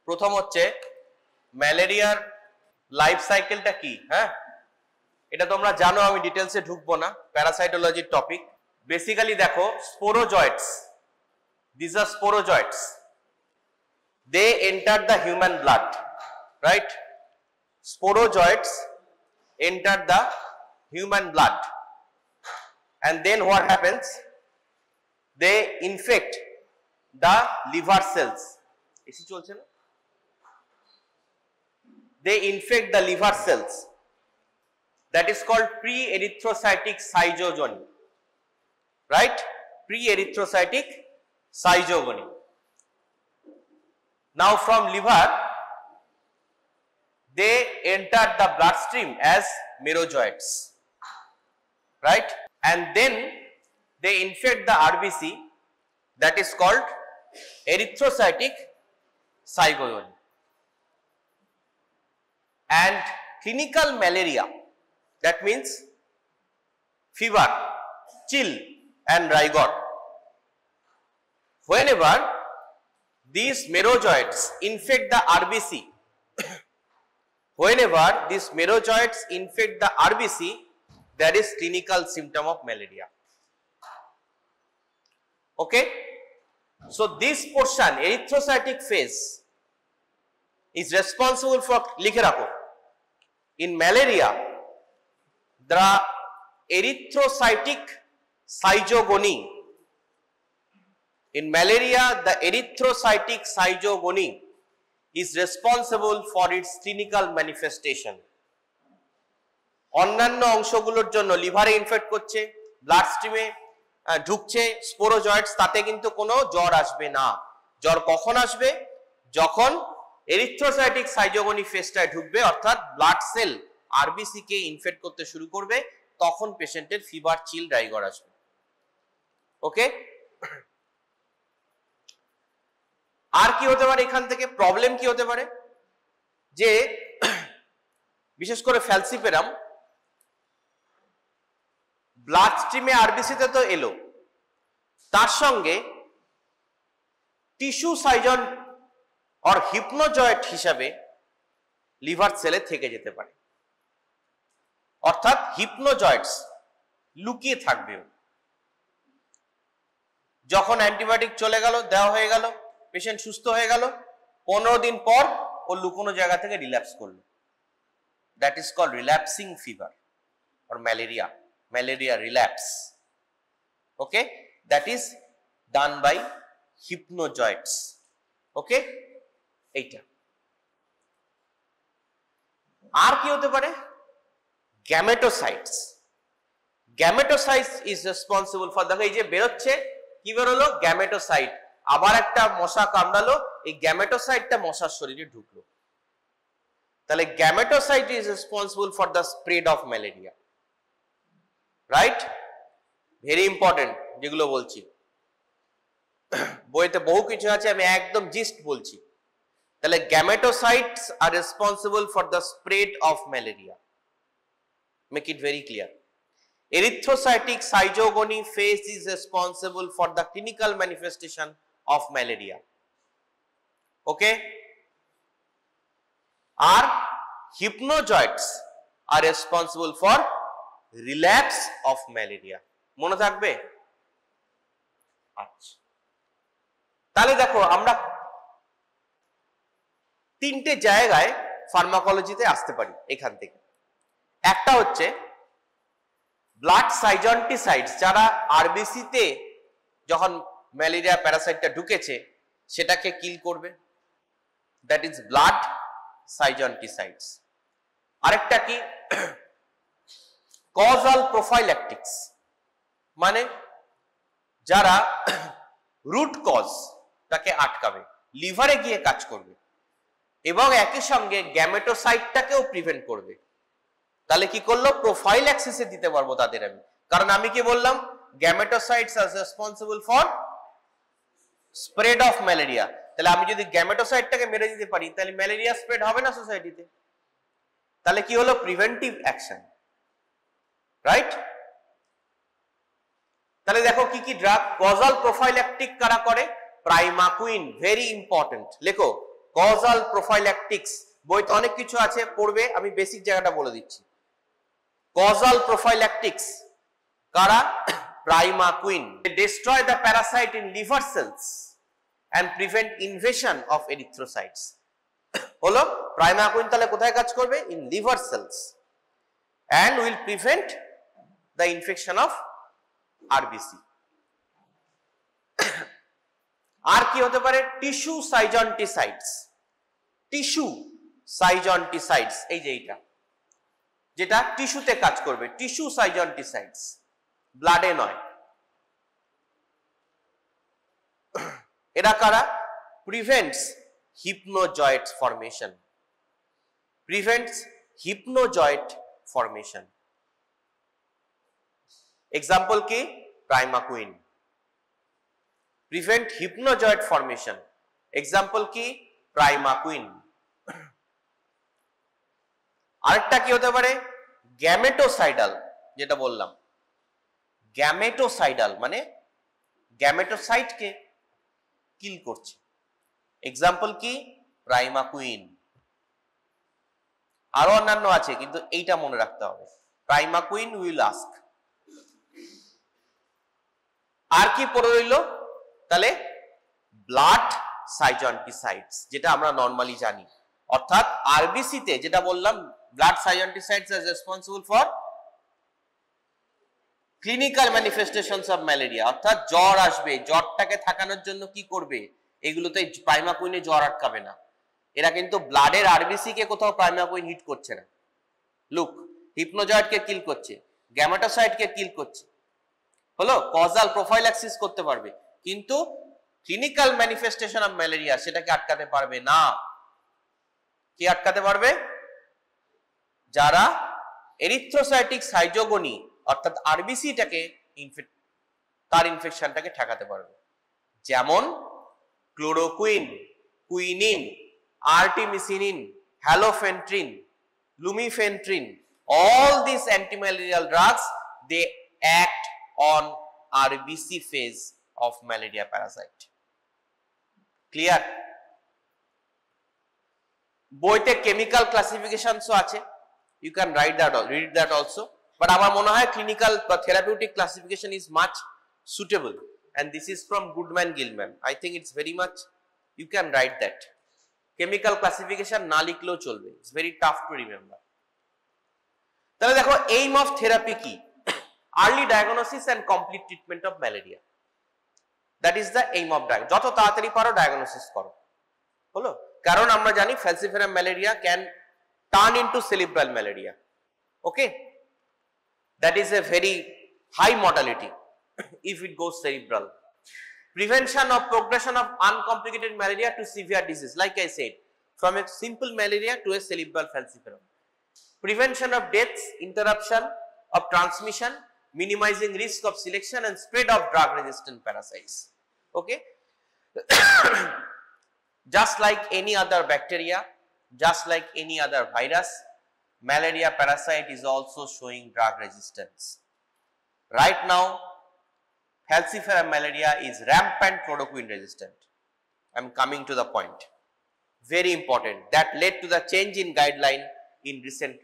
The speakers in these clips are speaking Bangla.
প্রথম হচ্ছে ম্যালেরিয়ার লাইফ সাইকেলটা কি, হ্যাঁ এটা তোমরা জানো, আমি ডিটেলসে ঢুকবো না, প্যারাসাইটোলজির টপিক। বেসিক্যালি দেখো স্পোরোজয়েটস, these are sporozoites, they enter the human blood, right? Sporozoites enter the human blood and then what happens, they infect the liver cells, AC চলছে না, they infect the liver cells, that is called pre-erythrocytic cryogony, right? Pre-erythrocytic cryogony. Now from liver they enter the bloodstream as merozoites, right? And then they infect the RBC, that is called erythrocytic cryogony. And clinical malaria, that means fever, chill and rigor, whenever these merozoites infect the RBC, whenever these merozoites infect the RBC, there is clinical symptom of malaria. Okay, so this portion, erythrocytic phase, is responsible for, likhe rakho, in malaria the erythrocytic cryogony, in malaria the erythrocytic cryogony is responsible for its clinical manifestation. অন্যান্য অংশগুলোর জন্য লিভারে ইনফেক্ট করছে, ব্লাড স্ট্রিমে ঢুকছে স্পোরোজয়েটস, তাতে কিন্তু কোনো জ্বর আসবে না। জ্বর কখন আসবে? যখন এরিথ্রোসাইটিক সাইজোগনি ফেজটায় ঢুকবে, অর্থাৎ ব্লাড সেল আরবিসি কে ইনফেক্ট করতে শুরু করবে, তখন পেশেন্টের ফিভার, চিল, রাইগর আসবে। ওকে, আর কি হতে পারে এখান থেকে প্রবলেম কি হতে পারে, যে বিশেষ করে ফ্যালসিপেরাম ব্লাড স্ট্রিমে আরবিসিতে তো এলো, তার সঙ্গে টিস্যু সাইজন আর হিপনোজয়েট হিসাবে লিভার সেলে থেকে যেতে পারে, অর্থাৎ হিপনোজয়েটস লুকিয়ে থাকবে। যখন অ্যান্টিবায়োটিক চলে গেল, দেওয়া হয়ে গেল, পেশেন্ট সুস্থ হয়ে গেল, 15 দিন পর ও লুকোনো জায়গা থেকে রিল্যাপস করলো, that is called relapsing fever or malaria, malaria relapse. Okay, that is done by hypnozoites. Okay, এইটা। আর কি হতে পারে? Gametocytes. Gametocytes is responsible for, দেখো এই যে বেরোচ্ছে, কি বেরোলো? গ্যামেটোসাইট। আবার একটা মশা কামড়ালো, এই গ্যামেটোসাইটটা মশার শরীরে ঢুকলো, তাহলে gametocyte is responsible for the spread of malaria, right? Very important যেগুলো বলছি, বইতে বহু কিছু আছে, আমি একদম জিস্ট বলছি। তাহলে gametocytes are responsible for the spread of malaria, make it very clear. Erythrocytic cryogony phase is responsible for the clinical manifestation of malaria. Okay, আর hypnozoites are responsible for relapse of malaria. মনে থাকবে? আচ্ছা, তাহলে দেখো আমরা তিনটে জায়গায় ফার্মাকোলজিতে আসতে পারি এখান থেকে। একটা হচ্ছে ব্লাড সাইজন্টিসাইডস, যারা আরবিসি তে যখন ম্যালেরিয়া প্যারাসাইটটা ঢুকেছে সেটাকে কিল করবে, দ্যাট ইজ ব্লাড সাইজন্টিসাইডস। আরেকটা কি? কজাল প্রোফাইল্যাকটিক্স, মানে যারা রুট কজ তাকে আটকাবে, লিভারে গিয়ে কাজ করবে এবং একই সঙ্গে গ্যামেটোসাইটটাকেও প্রিভেন্ট করবে। তাহলে কি করলো? প্রোফাইল্যাক্সিসে দিতে পারবো তাদের আমি, কারণ আমি কি বললাম? Gametocytes are responsible for spread of malaria. তাহলে আমি যদি গ্যামেটোসাইটটাকে মেরে দিতে পারি, তাহলে ম্যালেরিয়া স্প্রেড হবে না সোসাইটিতে। তাহলে কি হলো? Preventive action, right? তাহলে দেখো কি কি ড্রাগ কজাল প্রোফাইল্যাকটিক কারা করে? প্রাইমাকুইন, ভেরি ইম্পর্টেন্ট, লেখো কজাল প্রোফাইল্যাকটিক্স, বইতে অনেক কিছু আছে পড়বে, আমি বেসিক জায়গাটা বলে দিচ্ছি। কজাল প্রোফাইল্যাকটিক্স কারা? Primaquine. Destroy the parasite in liver cells and prevent invasion of erythrocytes. হলো প্রাইমাকুইন তাহলে কোথায় কাজ করবে? in liver cells and will prevent the infection of RBC. আর কি হতে পারে? টিস্যু সাইজন্টিসাইডস। টিস্যু সাইজন্টিসাইডস এই যে এইটা, যেটা টিস্যুতে কাজ করবে, টিস্যু সাইজন্টিসাইডস, ব্লাডে নয়। এরা কারা? Prevents hypnozoite formation, prevents hypnozoite formation. Example কি? Primaquine. Prevent hypnozoite formation, example কি? প্রাইমাকুইন। আরেকটা কি হতে পারে? গ্যামেটোসাইডাল, যেটা বললাম গ্যামেটোসাইডাল মানে গ্যামেটোসাইটকে কিল করছে, এক্সাম্পল কি? প্রাইমাকুইন। আরো অন্যান্য আছে কিন্তু এইটা মনে রাখতে হবে, প্রাইমাকুইন উইল আস্ক। আর কি পড়ে রইল তাহলে? ব্লাড সাইজন্টিসাইডস, যেটা আমরা নরমালি জানি, অর্থাৎ আরবিসি তে যেটা বললাম, blood schizonticides are responsible for clinical manifestations of malaria, অর্থাৎ জ্বর আসবে, জ্বরটাকে থাকানোর জন্য কি করবে? এগুলোতে প্রাইমাকুইনে জ্বর আটকাবে না। এরা কিন্তু ব্লাডের আরবিসি কে কোথাও প্রাইমাকুইন হিট করছে না। লুক, হিপনোজয়েডকে কিল করছে, গ্যামেটোসাইটকে কিল করছে, হলো কজাল প্রোফাইল্যাক্সিস করতে পারবে, কিন্তু ক্লিনিক্যাল ম্যানিফেস্টেশন অফ ম্যালেরিয়া সেটাকে আটকাতে পারবে না। কি আটকাতে পারবে? যারা এরিথ্রোসাইটিক সাইজোগনি অর্থাৎ আরবিসিটাকে তার ইনফেকশনটাকে ঠেকাতে পারবে, যেমন chloroquine, quinine, artemisinin, halofantrine, lumefantrine, all these antimalarial drugs, they act on RBC phase of malaria parasite. Clear? বইতে কেমিক্যাল ক্লাসিফিকেশনস আছে, you can read that also, but আমার মনে হয় ক্লিনিক্যাল বা therapeutic classification is much suitable, and this is from Goodman Gilman. I think it's very much, you can write that. Chemical classification না লিখলেও চলবে, it's very tough to remember. তাহলে দেখো, এইম অফ থেরাপি কি? Early diagnosis and complete treatment of malaria, that is the aim of diagnosis. যত তাড়াতাড়ি পারো ডায়াগনোসিস করো, হলো, কারণ আমরা জানি falciparum malaria can turn into cerebral malaria, okay, that is a very high mortality if it goes cerebral. Prevention of progression of uncomplicated malaria to severe disease, like I said, from a simple malaria to a cerebral falciparum. Prevention of deaths, interruption of transmission, minimizing risk of selection and spread of drug resistant parasites, okay. Just like any other bacteria, just like any other virus, malaria parasite is also showing drug resistance. Right now falciparum malaria is rampant chloroquine resistant. I am coming to the point, very important, that led to the change in guideline in recent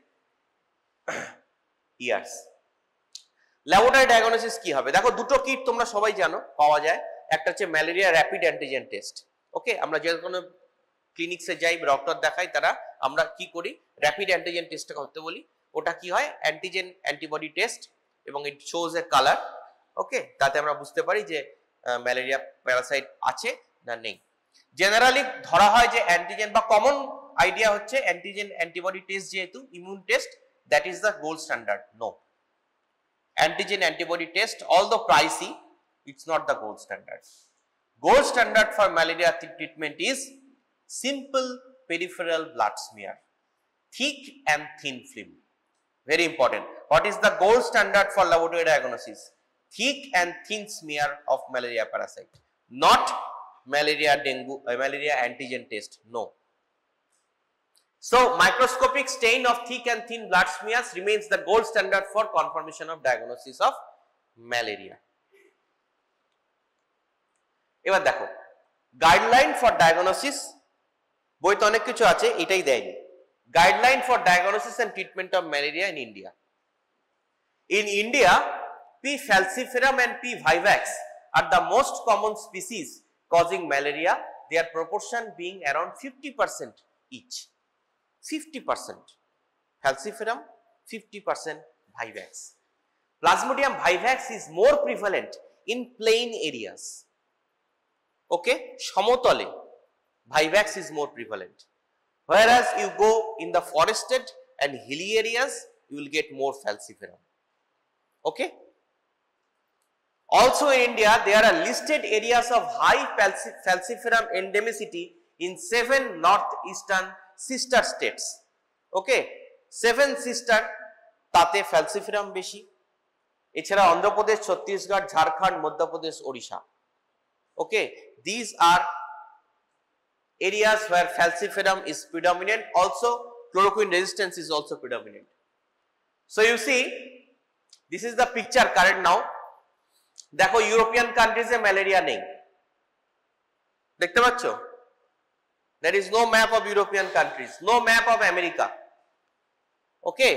years. Laboratory diagnosis কি হবে? দেখো, দুটো কিট তোমরা সবাই জানো পাওয়া যায়, একটা হচ্ছে ম্যালেরিয়া র্যাপিড অ্যান্টিজেন টেস্ট, ওকে। আমরা যে কোনো ক্লিনিক্সে যাই, ডক্টর দেখাই, তারা আমরা কি করি? র্যাপিড অ্যান্টিজেন টেস্টটা করতে বলি। ওটা কি হয়? অ্যান্টিজেন অ্যান্টিবডি টেস্ট, এবং ইট শোজ এ কালার, ওকে, তাতে আমরা বুঝতে পারি যে ম্যালেরিয়া প্যারাসাইট আছে না নেই। জেনারেলি ধরা হয় যে অ্যান্টিজেন বা কমন আইডিয়া হচ্ছে অ্যান্টিজেন অ্যান্টিবডি টেস্ট যেহেতু immune test, that is the gold standard. No, antigen antibody test, although pricey, it's not the gold standard. Gold standard for malaria treatment is simple peripheral blood smear, thick and thin film. Very important. What is the gold standard for laboratory diagnosis? Thick and thin smear of malaria parasite, not malaria dengue, malaria antigen test. No. So microscopic stain of thick and thin blood smears remains the gold standard for confirmation of diagnosis of malaria. এবার দেখো, guideline for diagnosis বইতে অনেক কিছু আছে, এটাই দেয়নি। Guideline for diagnosis and treatment of malaria in India. In India, P. falciparum and P. vivax are the most common species causing malaria, their proportion being around 50% each. 50% falciparum, 50% vivax. Plasmodium vivax is more prevalent in plain areas. Okay, সমতলে vivax is more prevalent. Whereas you go in the forested and hilly areas, you will get more falciparum. Okay. Also in India, there are listed areas of high falciparum endemicity in 7 northeastern sister states. Okay, 7 sister তাতে falciparum বেশি। এছাড়া Andhra Pradesh, Chhattisgarh, Jharkhand, Madhya Pradesh, Odisha. Okay, these are areas where falciparum is predominant. Also, chloroquine resistance is also predominant. So you see, this is the picture current now. দেখো ইউরোপিয়ান কান্ট্রিজে ম্যালেরিয়া নেই, দেখতে পাচ্ছ? There is no map of European countries, no map of America. Okay,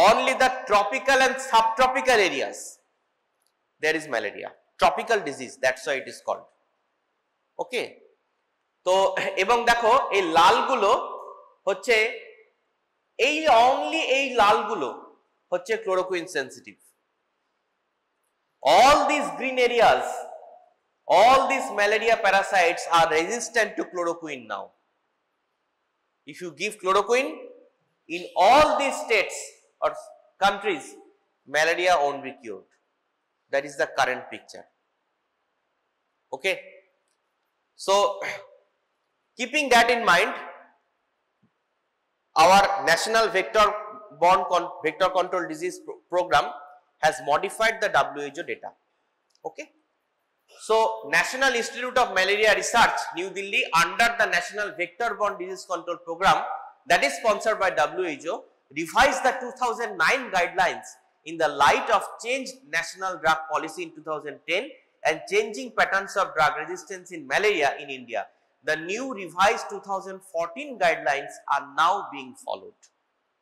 only the tropical and subtropical areas there is malaria, tropical disease, that's why it is called. Okay, তো এবং দেখো এই লালগুলো হচ্ছে only এই লালগুলো হচ্ছে chloroquine sensitive. All these green areas, all these malaria parasites are resistant to chloroquine now. If you give chloroquine in all these states or countries, malaria won't be cured. That is the current picture. Okay. So, keeping that in mind, our National Vector-Borne Vector Control Disease Program has modified the WHO data. Okay. So, National Institute of Malaria Research, New Delhi, under the National Vector-Borne Disease Control Program that is sponsored by WHO, revised the 2009 guidelines in the light of changed national drug policy in 2010 and changing patterns of drug resistance in malaria in India. The new revised 2014 guidelines are now being followed.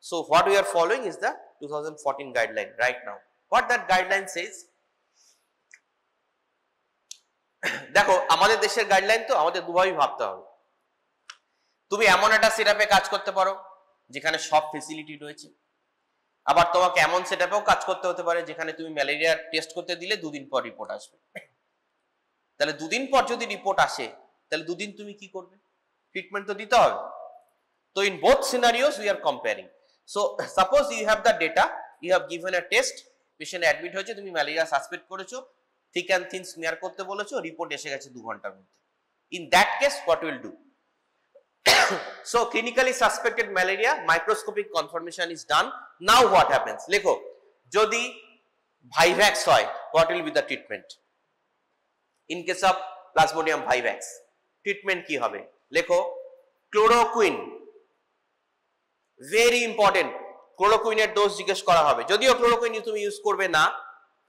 So, what we are following is the 2014 guideline right now. What that guideline says, দেখো আমাদের দেশের গাইডলাইন তো আমাদের দুভাবেই ভাবতে হবে। তুমি এমন একটা সেটআপে কাজ করতে পারো যেখানে সব ফ্যাসিলিটি রয়েছে, আবার তোমাকে এমন সেটআপেও কাজ করতে হতে পারে যেখানে তুমি ম্যালেরিয়া টেস্ট করতে দিলে 2 দিন পর রিপোর্ট আসবে। তাহলে 2 দিন পর যদি রিপোর্ট আসে তাহলে 2 দিন তুমি কি করবে? ট্রিটমেন্ট তো দিতে হবে। তো in both scenarios we are comparing. So suppose you have the data, you have given a test, patient admit হয়েছে, তুমি ম্যালেরিয়া সাসপেক্ট করেছো, থিক অ্যান্ড থিন স্মিয়ার করতে বলেছো, রিপোর্ট এসে গেছে 2 ঘন্টার মধ্যে। In that case what will do? So clinically suspected malaria, microscopic confirmation is done. Now what happens? লেখো, যদি vivax হয়, what will be the treatment? In case of Plasmodium vivax, treatment কি হবে? লেখো, chloroquine, very important, ক্লোরোকুইনের ডোজ জিজ্ঞেস করা হবে। যদিও ক্লোরোকুইন তুমি ইউজ করবে না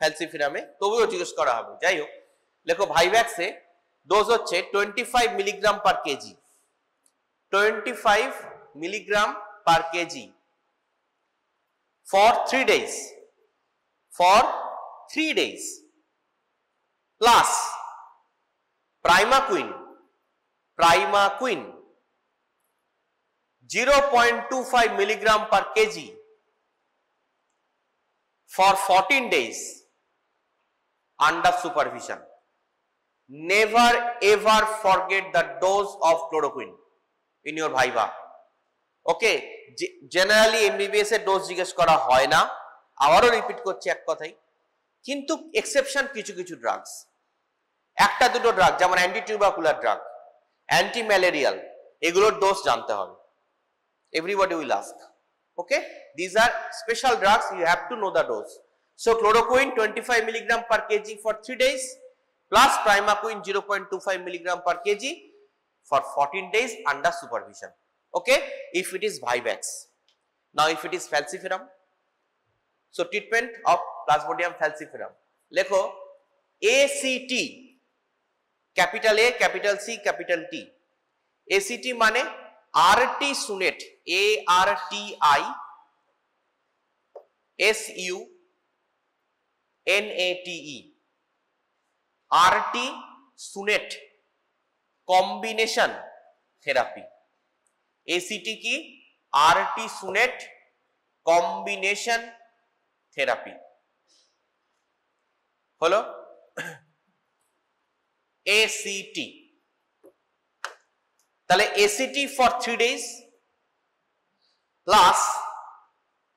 ফ্যালসিফিরামে, তবুও জিজ্ঞেস করা হবে। যাই হোক, লেখো ভাইভ্যাক্সে ডোজ হচ্ছে 25 milligram per KG, 25 milligram per kg for 3 days, for 3 days, plus primaquine 0.25 milligram per kg for 14 days under supervision. Never ever forget the dose of chloroquine in your viva. Okay, generally MBBS এর ডোজ জিজ্ঞেস করা হয় না, আবারও রিপিট করছি এক কথাই, কিন্তু এক্সেপশন কিছু কিছু ড্রাগস, একটা দুটো ড্রাগ যেমন অ্যান্টিটিউবাকুলার ড্রাগ, অ্যান্টি ম্যালেরিয়াল, এগুলোর ডোজ জানতে হবে। Everybody will ask. Okay, this are special drugs, you have to know the dose. So chloroquine 25 milligram per kg for 3 days plus primaquine 0.25 milligram per kg for 14 days under supervision. Okay, if it is vivax. Now if it is falciparum, so treatment of Plasmodium falciparum, lekho ACT, capital A, capital C, capital T. ACT mane artesunate, ARTISUNATE, artesunate combination therapy. ACT কি? artesunate combination therapy হলো ACT। তাহলে ACT for 3 days plus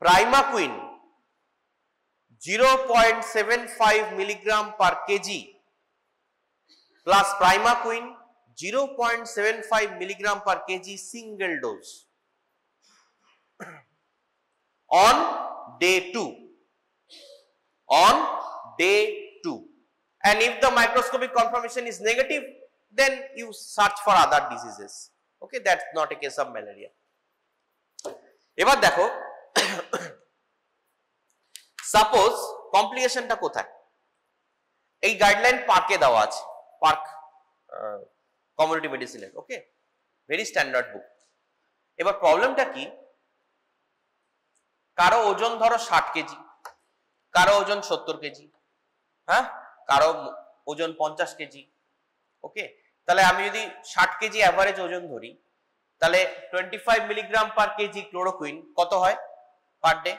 primaquine 0.75 milligram per kg plus primaquine 0.75 milligram per kg single dose on day 2, on day 2, and if the microscopic confirmation is negative, then you search for other diseases. Okay, that's not a case of malaria. এবার দেখো সাপোজ কমপ্লিকেশনটা কোথায়? এই গাইডলাইন পার্কে দেওয়া আছে, পার্ক কমিউনিটি মেডিসিনের। ওকে, ভেরি স্ট্যান্ডার্ড বুক। এবার প্রবলেমটা কি, কারো ওজন ধরো 60 কেজি, কারো ওজন 70 কেজি, হ্যাঁ, কারো ওজন 50 কেজি। ওকে, তাহলে আমি যদি 60 কেজি অ্যাভারেজ ওজন ধরি, তাহলে 25 মিলিগ্রাম পার কেজি ক্লোরোকুইন কত হয় পার ডে?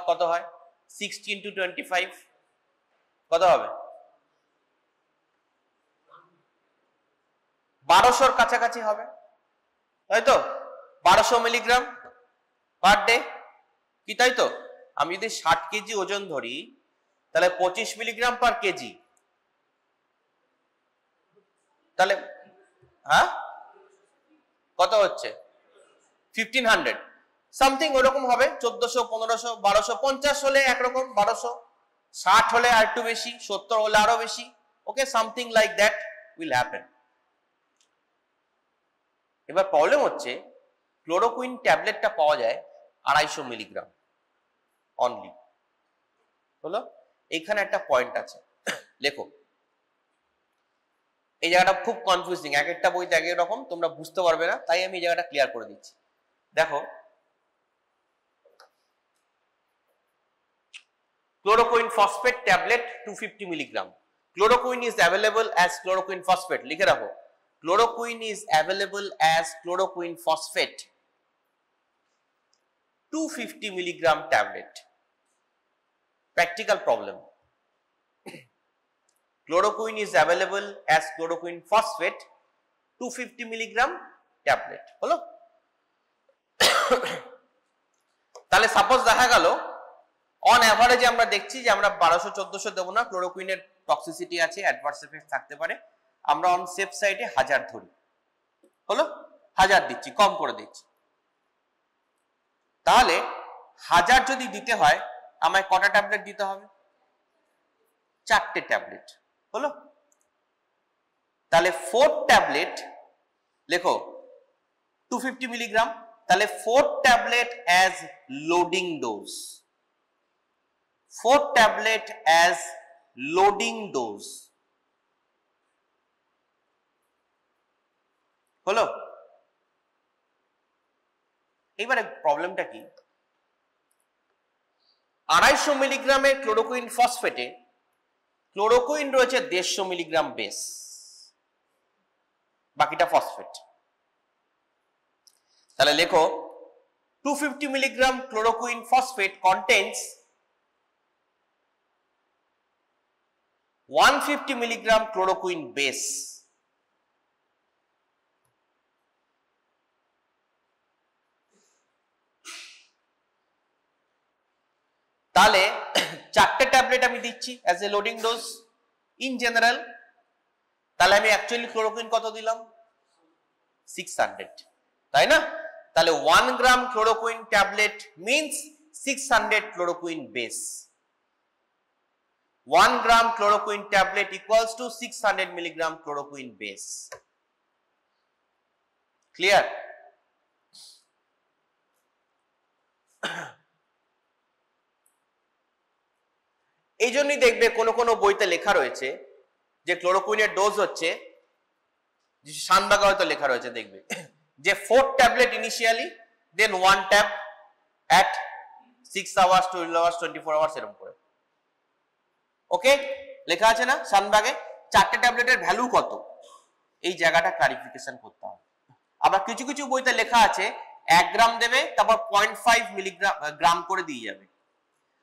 কত হয়? 60 into 25 কত হবে? 1200-র কাছাকাছি হবে, তাই তো? 1200 মিলিগ্রাম পার ডে কি, তাই তো? আমি যদি 60 কেজি ওজন ধরি, তাহলে 25 মিলিগ্রাম পার কেজি, তাহলে হ্যাঁ কত হচ্ছে? 1500 সামথিং ওরকম হবে। 1400, 1500, 1200, 50 হলে একরকম, 1200, 60 হলে আর একটু বেশি, 70 হলে আরো বেশি। Okay, something like that will happen. এবার প্রবলেম হচ্ছে ক্লোরোকুইন ট্যাবলেটটা পাওয়া যায় 250 মিলিগ্রাম অনলি। হলো, এইখানে একটা পয়েন্ট আছে, লেখো। এই জায়গাটা খুব কনফিউজিং, এক একটা বইতে এক এক রকম, তোমরা বুঝতে পারবে না, তাই আমি এই জায়গাটা ক্লিয়ার করে দিচ্ছি। দেখো, chloroquine phosphate tablet 250 milligram. Chloroquine is available as chloroquine phosphate. লিখে রাখো, chloroquine is available as chloroquine phosphate 250 milligram tablet. Practical problem. Chloroquine is available as chloroquine phosphate 250 milligram tablet. হলো? তাহলে সাপোজ দেখা গেল অন অ্যাভারেজে আমরা দেখছি যে আমরা 1200-1400 দেবো না, ক্লোরোকুইনের টক্সিসিটি আছে, অ্যাডভার্স এফেক্ট থাকতে পারে, আমরা অন সেফ সাইডে 1000 ধরি। হলো, 1000 দিচ্ছি, কম করে দিচ্ছি। তাহলে 1000 যদি দিতে হয়, আমায় কটা ট্যাবলেট দিতে হবে? 4টে ট্যাবলেট। হলো, তাহলে 4 ট্যাবলেট, লেখো 250 মিলিগ্রাম, তাহলে 4 tablet as loading dose, 4 tablet as loading dose. হলো, এইবারে প্রবলেমটা কি, 250 মিলিগ্রামের ক্লোরোকুইন ফসফেটে ক্লোরোকুইন রয়েছে 150 মিলিগ্রাম বেস, বাকিটা ফসফেট। তাহলে লেখো 250 milligram chloroquine phosphate contains 150 milligram chloroquine base. তাহলে 4টে ট্যাবলেট আমি দিচ্ছি as a loading dose in general. তাহলে আমি অ্যাকচুয়ালি ক্লোরোকুইন কত দিলাম? 600, তাই না? তাহলে 1 gram chloroquine tablet means 600 chloroquine base. 1 gram chloroquine tablet equals to 600 milligram chloroquine base. Clear? এই জন্যই দেখবে কোনো বইতে লেখা রয়েছে যে ক্লোরোকুইনের ডোজ হচ্ছে, শানবাগে হয়তো লেখা রয়েছে, দেখবে যে 4 tablet initially, then 1 tab at 6 hours, 12 hours, 24 hours এরকম করে। ওকে, লেখা আছে না সানবাগে 4টে ট্যাবলেটের ভ্যালু কত, এই জায়গাটা ক্লারিফিকেশন করতে হবে। আবার কিছু কিছু বইতে লেখা আছে 1 গ্রাম দেবে, তারপর 0.5 মিলিগ্রাম করে দিয়ে যাবে।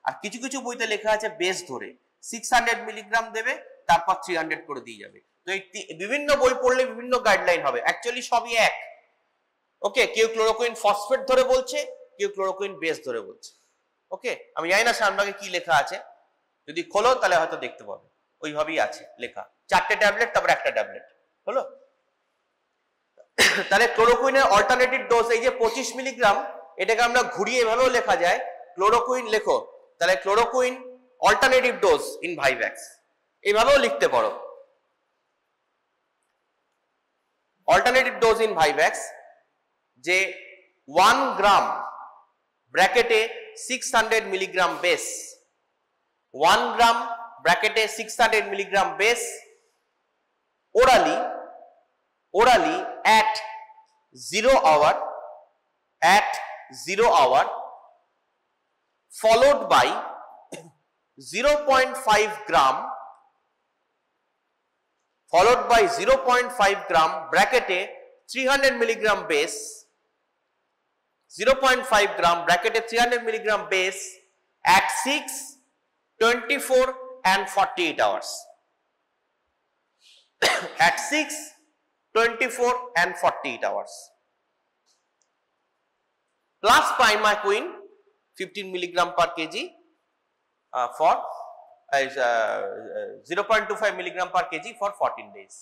আর কিছু কিছু বইতে লেখা আছে বেস ধরে 600 মিলিগ্রাম দেবে, তারপর 300 করে দিয়ে যাবে। তো এই বিভিন্ন বই পড়লে বিভিন্ন গাইডলাইন হবে, অ্যাকচুয়ালি সবই এক। ওকে, কেউ ক্লোরোকুইন ফসফেট ধরে বলছে, কেউ ক্লোরোকুইন বেস ধরে বলছে। ওকে, আমি জানি না সামনে কি লেখা আছে, যদি খোলো তাহলে হয়তো দেখতে পাবে, ওইভাবেই আছে লেখা। 4টে ট্যাবলেট, তারপর একটা ট্যাবলেট হলো। তাহলে ক্লোরোকুইনের অল্টারনেটিভ ডোজ এই যে 25 মিলিগ্রাম, এটাকে আমরা ঘুরিয়ে এভাবেও লেখা যায়, ক্লোরোকুইন লেখো, তাহলে chloroquine alternative dose in vivax, এইভাবেও লিখতে পারো। অল্টারনেটিভ ডোজ ইন ভাইভ্যাক্স যে 1 গ্রাম ব্র্যাকেটে 600 মিলিগ্রাম বেস, 1 গ্রাম ব্র্যাকেটে 600 milligram base orally at 0 hour followed by 0.5 gram ব্র্যাকেটে 300 মিলিগ্রাম বেস, 0.5 গ্রাম ব্র্যাকেটে 300 milligram base at 6, 24 and 48 hours at 6, 24 and 48 hours plus primaquine 15 milligram per kg for 0.25 milligram per kg for 14 days.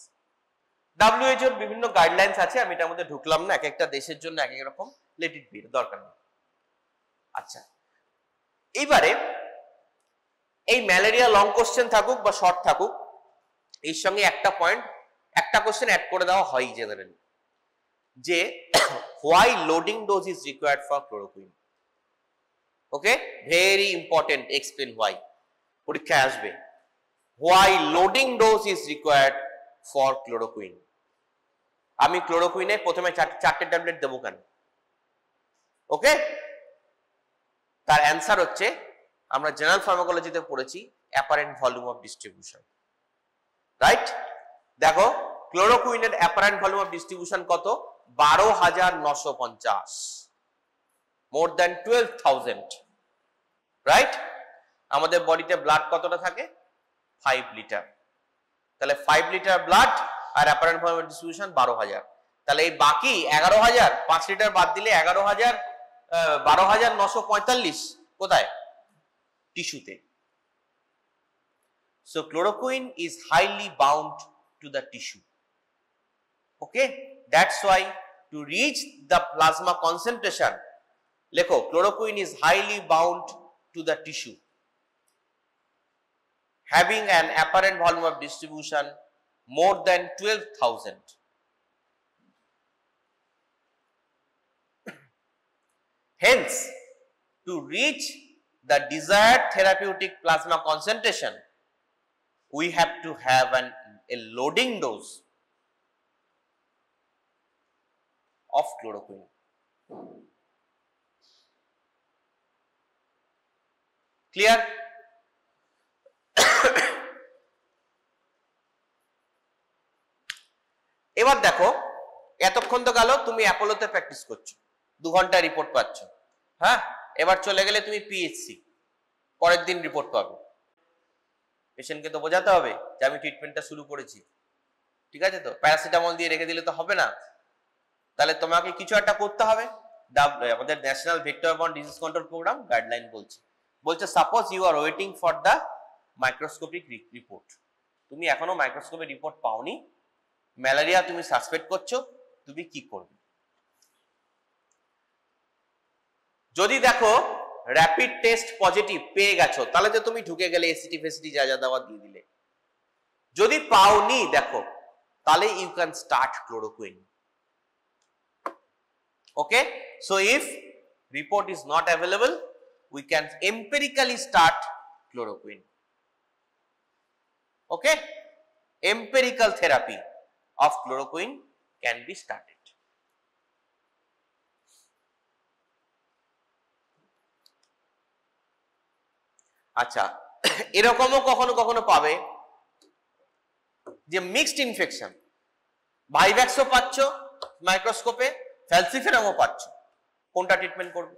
WHO বিভিন্ন গাইডলাইন্স আছে, আমি এটার মধ্যে ঢুকলাম না, এক একটা দেশের জন্য এক এক রকম, লেট ইট বি, দরকার নেই। আচ্ছা, এইবারে এই ম্যালেরিয়া লং কোশ্চেন থাকুক বা শর্ট থাকুক, এর সঙ্গে একটা পয়েন্ট, একটা কোশ্চেন অ্যাড করে দেওয়া হয় জেনারেলি, যে why loading dose is required for chloroquine. Okay, very important, explain why, পরীক্ষায় আসবে। Why loading dose is required for chloroquine. আমি ক্লোরোকুইনে প্রথমে 4টে ট্যাবলেট দেবো কেন? ওকে, তার অ্যান্সার হচ্ছে, আমরা জেনারেল ফার্মাকোলজিতে পড়েছি apparent volume of distribution, right? দেখো ক্লোরোকুইনের অ্যাপারেন্ট ভলিউম অফ ডিস্ট্রিবিউশন কত? 12,950, মোর দ্যান 12,000, রাইট? আমাদের বডিতে ব্লাড কতটা থাকে? 5 লিটার। তাহলে 5 লিটার ব্লাড আর অ্যাপারেন্ট ভলিউম অফ ডিস্ট্রিবিউশন 12,000। তাহলে এই বাকি 11,000, 5 লিটার বাদ দিলে 11,000, 12,945 কোথায়? টিস্যুতে। So chloroquine is highly bound to the tissue. Okay, that's why to reach the plasma concentration, লেখো chloroquine is highly bound to the tissue, having an apparent volume of distribution more than 12,000. Hence, to reach the desired therapeutic plasma concentration, we have to have a loading dose of chloroquine. Clear? এবার দেখো, এতক্ষণ তো গেল তুমি অ্যাপোলোতে প্র্যাকটিস করছো, 2 ঘন্টা রিপোর্ট পাচ্ছ, হ্যাঁ? এবার চলে গেলে তুমি পিএইচসি, পরের দিন রিপোর্ট পাবে। পেশেন্টকে তো বোঝাতে হবে যে আমি ট্রিটমেন্টটা শুরু করেছি, ঠিক আছে? তো প্যারাসিটামল দিয়ে রেখে দিলে তো হবে না, তাহলে তোমাকে কিছু একটা করতে হবে। আমাদের national vector borne disease control programme guideline বলছে suppose you are waiting for the microscopic report, তুমি এখনো মাইক্রোস্কোপিক রিপোর্ট পাওনি, ম্যালেরিয়া তুমি সাসপেক্ট করছো, তুমি কি করবে? যদি দেখো র্যাপিড টেস্ট পজিটিভ পেয়ে গেছো, তাহলে তো তুমি ঢুকে গেলে এসিটি ফেসিটি যা যা দেওয়া দিয়ে দিলে। যদি পাওনি দেখো, তাহলে you can start chloroquine. Okay, so if report is not available, we can empirically start chloroquine. Okay, empirical therapy of chloroquine can be started. আচ্ছা, এরকমও কখনো কখনো পাবে যে মিক্সড ইনফেকশন, ভাইভ্যাক্সও পাচ্ছ মাইক্রোস্কোপে, ফ্যালসিফেরামও পাচ্ছ, কোনটা ট্রিটমেন্ট করবে?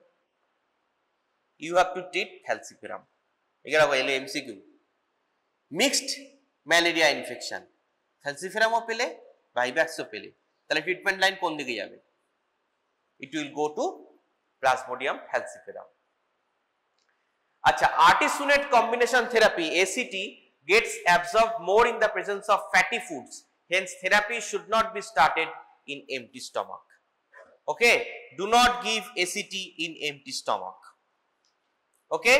You have to treat falciparum. এগুলো এলো এমসিকিউ। মিক্সড ম্যালেরিয়া ইনফেকশন, ফ্যালসিফেরামও পেলে ভাইভ্যাক্সও পেলে, তাহলে ট্রিটমেন্ট লাইন কোন দিকে যাবে? It will go to plasmodium falciparum. আচ্ছা, artesunate combination therapy ACT gets absorbed more in the presence of fatty foods, hence therapy should not be started in empty stomach. Okay, do not give ACT in empty stomach. Okay,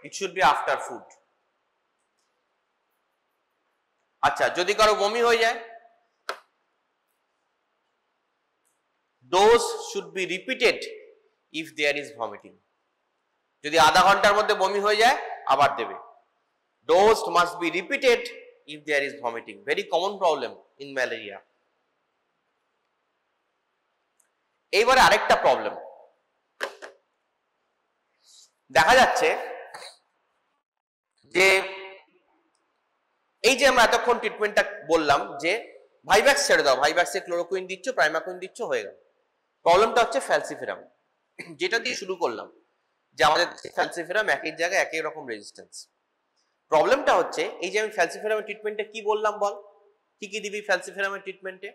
it should be after food. আচ্ছা, যদি কারো বমি হয়ে যায়, dose should be repeated if there is vomiting. যদি আধা ঘন্টার মধ্যে বমি হয়ে যায় আবার দেবে। Dose must be repeated if there is vomiting. Very common problem in malaria. এইবারে আরেকটা প্রবলেম দেখা যাচ্ছে যে এই যে আমরা এতক্ষণ ট্রিটমেন্টটা বললাম যে ভাইভ্যাক্স ছেড়ে দাও, ভাইভ্যাক্সে ক্লোরোকুইন দিচ্ছ, প্রাইমাকুইন দিচ্ছ, হয়ে গেল। প্রবলেমটা হচ্ছে ফ্যালসিফেরাম, যেটা দিয়ে শুরু করলাম যে আমাদের ফ্যালসিফেরাম একই জায়গায় একই রকম রেজিস্ট্যান্স। প্রবলেমটা হচ্ছে এই যে আমি ফ্যালসিফেরামের ট্রিটমেন্টে কি বললাম বল, কি কি দিবি ফ্যালসিফেরামের ট্রিটমেন্টে?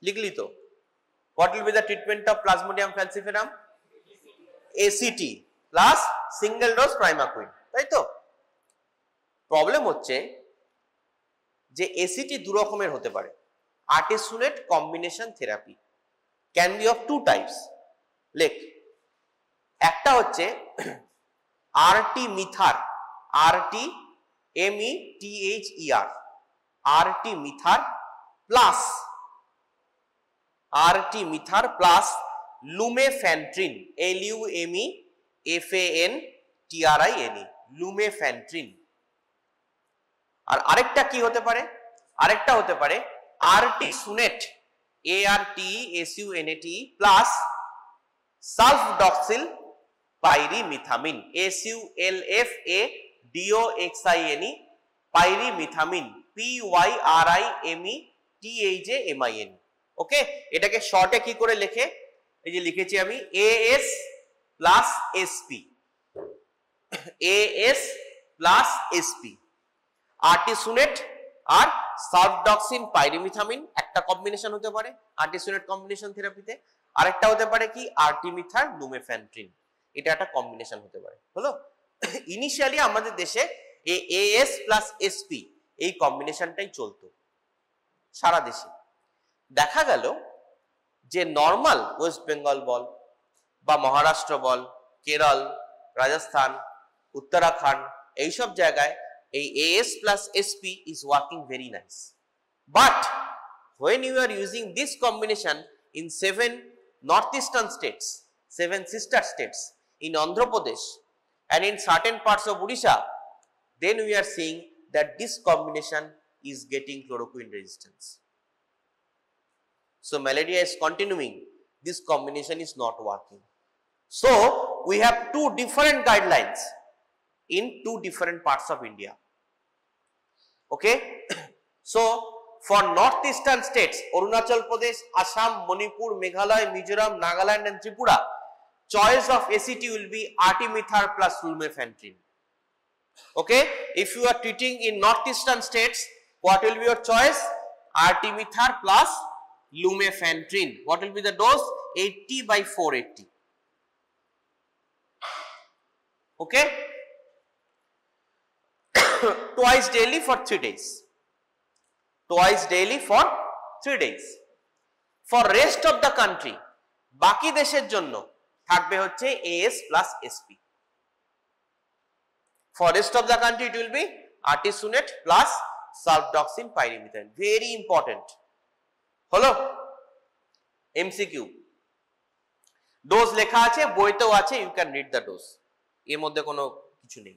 লিখলি তো? What will be the treatment of plasmodium falciparum? ACT plus single dose primaquine, তাই তো? প্রবলেম হচ্ছে যে ACT দু রকমের হতে পারে। artesunate combination therapy can be of two types. লেখ, একটা হচ্ছে RT-mether, RT-METHER, RT-mether plus lumefantrine, LUMEFANTRINE, lumefantrine। আর আরেকটা কি হতে পারে? আরেকটা হতে পারে artesunate, ARTESUNATE plus sulfdoxyl pyrimethamine, SULFADOXINE, pyrimethamine, PYRIMETHAMINE। ওকে, এটাকে শর্টে কি করে লেখে? এই যে লিখেছি আমি AS plus SP, AS plus SP। artesunate আর সালফডক্সিন পাইরিমিথামিন একটা কম্বিনেশন হতে পারে artesunate কম্বিনেশন থেরাপিতে, আরেকটা হতে পারে কি আর্টিমিথার লুমেফ্যান্ট্রিন, এটা একটা কম্বিনেশন হতে পারে। হলো, ইনিশিয়ালি আমাদের দেশে এই AS প্লাস SP এই কম্বিনেশনটাই চলতো সারা দেশে। দেখা গেল যে নর্মাল ওয়েস্ট বেঙ্গল বল বা মহারাষ্ট্র বল, কেরল, রাজস্থান, উত্তরাখণ্ড, এইসব জায়গায় এই AS plus SP is working very nice. But when you are using this combination in 7 northeastern states, 7 sister states, in Andhra Pradesh and in certain parts of Odisha, then we are seeing that this combination is getting chloroquine resistance. So malaria is continuing, this combination is not working. So we have two different guidelines in two different parts of India. Okay, so for northeastern states, Arunachal Pradesh, Assam, Manipur, Meghalaya, Mizoram, Nagaland and Tripura, choice of ACT will be artemether plus lumefantrine. Okay, if you are treating in northeastern states, what will be your choice? Artemether plus lumefantrine. What will be the dose? 80/480. Okay, twice daily for 3 days, twice daily for 3 days. For rest of the country, বাকি দেশের জন্য থাকবে হচ্ছে AS plus SP. For rest of the country it will be artesunate plus sulfdoxin pyrimethamine. Very important. হলো, MCQ ডোজ লেখা আছে, বইতেও আছে, you can read the dose, এর মধ্যে কোনো কিছু নেই।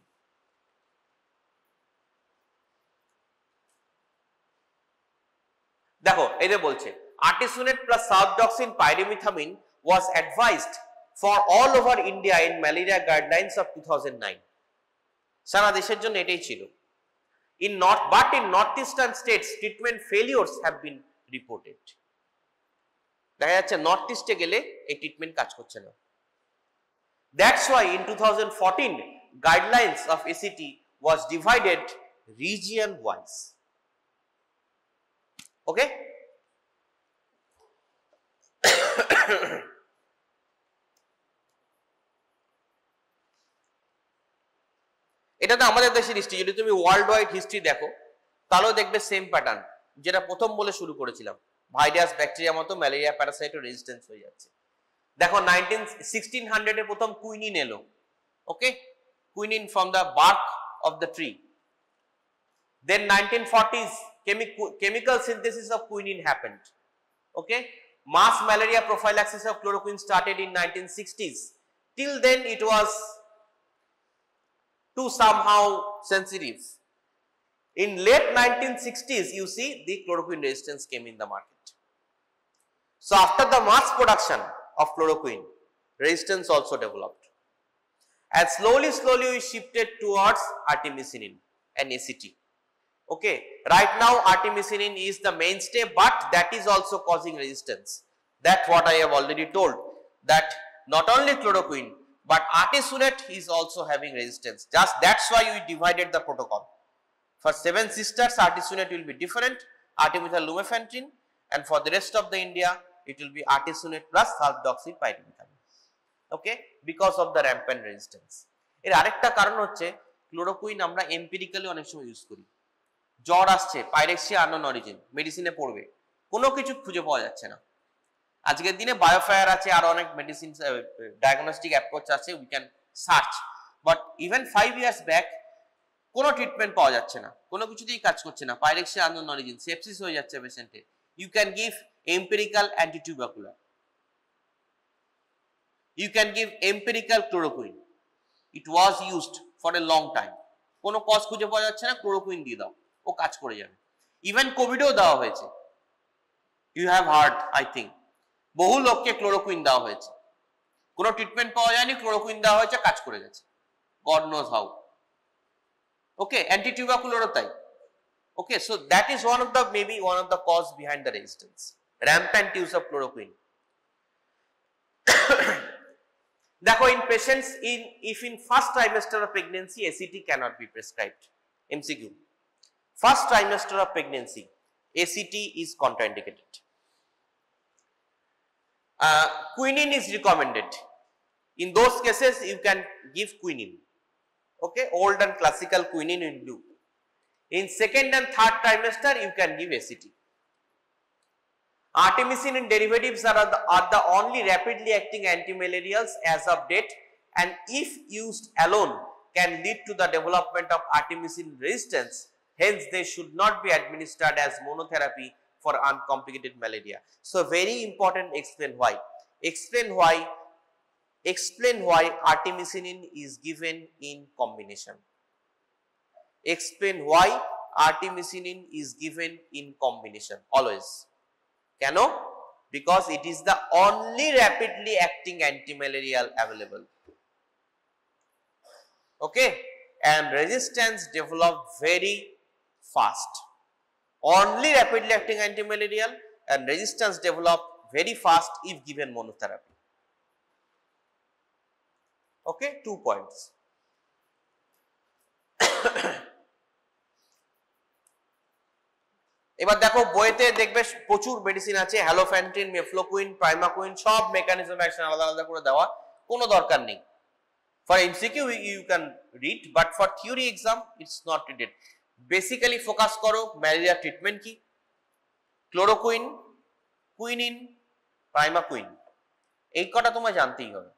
দেখো এই যে বলছে artesunate plus sulfdoxin pyrimethamine was advised for all over India in malaria guidelines of 2009. সারা দেশের জন্য এটাই ছিল। In northeastern states treatment failures have been reported. দেখা যাচ্ছে নর্থ ইস্টে গেলে এই ট্রিটমেন্ট কাজ করছে না। That's why in 2014 guidelines of ACT was divided region wise. Okay? এটা তো আমাদের দেশের হিস্ট্রি। যদি তুমি ওয়ার্ল্ড ওয়াইড হিস্ট্রি দেখো তাহলেও দেখবে সেম প্যাটার্ন, যেটা প্রথম বলে শুরু করেছিলাম, ভাইরাস ব্যাকটেরিয়া মতো ম্যালেরিয়া প্যারাসাইটও রেজিস্ট্যান্স হয়ে যাচ্ছে। দেখো 1600 এ প্রথম কুইনিন এলো। Okay, quinine from the bark of the tree. Then 1940s chemical synthesis of quinine happened. Okay, mass malaria prophylaxis of chloroquine started in 1960s. Till then it was too somehow sensitive. In late 1960s you see the chloroquine resistance came in the market. So after the mass production of chloroquine, resistance also developed, and slowly we shifted towards artemisinin and ACT. Okay, right now artemisinin is the mainstay, but that is also causing resistance. That's what I have already told, that not only chloroquine but artesunate is also having resistance. Just that's why we divided the protocol. For 7 sisters artesunate will be different, artemethyl lumefantrine, and for the rest of the India it will be artesunate plus sulfoxypyrimethamine. Okay, because of the rampant resistance. এর আরেকটা কারণ হচ্ছে ক্লোরোকুইন আমরা এম্পিরিক্যালি অনেক সময় ইউজ করি। জ্বর আসছে, পাইরেক্সিয়া আননোন অরিজিন, মেডিসিনে পড়বে, কোনো কিছু খুঁজে পাওয়া যাচ্ছে না। আজকের দিনে বায়োফায়ার আছে, আর অনেক মেডিসিন ডায়াগনস্টিক অ্যাপ্রোচ আছে, we can search, but even 5 years back কোনো ট্রিটমেন্ট পাওয়া যাচ্ছে না, কোনো কিছুতেই কাজ করছে না। পাইরেক্সিয়া আননোন অরিজিন, সেপসিস হয়ে যাচ্ছে পেশেন্টের, you can give empirical antitubercular, you can give empirical chloroquine, it was used for a long time. কোনো কজ খুঁজে পাওয়া যাচ্ছে না, ক্লোরোকুইন দিয়ে দাও, ও কাজ করে যাবে। ইভেন কোভিডেও দেওয়া হয়েছে, you have heard, I think বহু লোককে ক্লোরোকুইন দেওয়া হয়েছে, কোনো ট্রিটমেন্ট পাওয়া যায়নি, ক্লোরোকুইন দেওয়া হয়েছে, কাজ করে গেছে, গড নোজ হাউ। ওকে, অ্যান্টিটিউবাকুলারও তাই। Okay, so that is maybe one of the cause behind the resistance, rampant use of chloroquine. দেখো, in patients if in first trimester of pregnancy ACT cannot be prescribed. MCQ, first trimester of pregnancy ACT is contraindicated. Quinine is recommended. In those cases you can give quinine. Okay, old and classical quinine in blue. In second and third trimester you can give ACT. Artemisinin derivatives are the only rapidly acting antimalarials as of date, and if used alone can lead to the development of artemisinin resistance. Hence they should not be administered as monotherapy for uncomplicated malaria. So very important, explain why artemisinin is given in combination. Explain why artemisinin is given in combination always. কেন? Because it is the only rapidly acting antimalarial available. Okay, and resistance developed very fast. Only rapidly acting antimalarial, and resistance developed very fast if given monotherapy. Okay, 2 points. এবার দেখো, বইতে দেখবে প্রচুর মেডিসিন আছে, হ্যালোফ্যান্ট্রিন, মেফ্লোকুইন, প্রাইমাকুইন, সব মেকানিজম অ্যাকশন আলাদা আলাদা করে দেওয়া, কোনো দরকার নেই। For MCQ you can read, but for theory exam it's not needed. Basically focus করো ম্যালেরিয়া ট্রিটমেন্ট কি, ক্লোরোকুইন, কুইনিন, প্রাইমাকুইন, এই কটা তোমায় জানতেই হবে।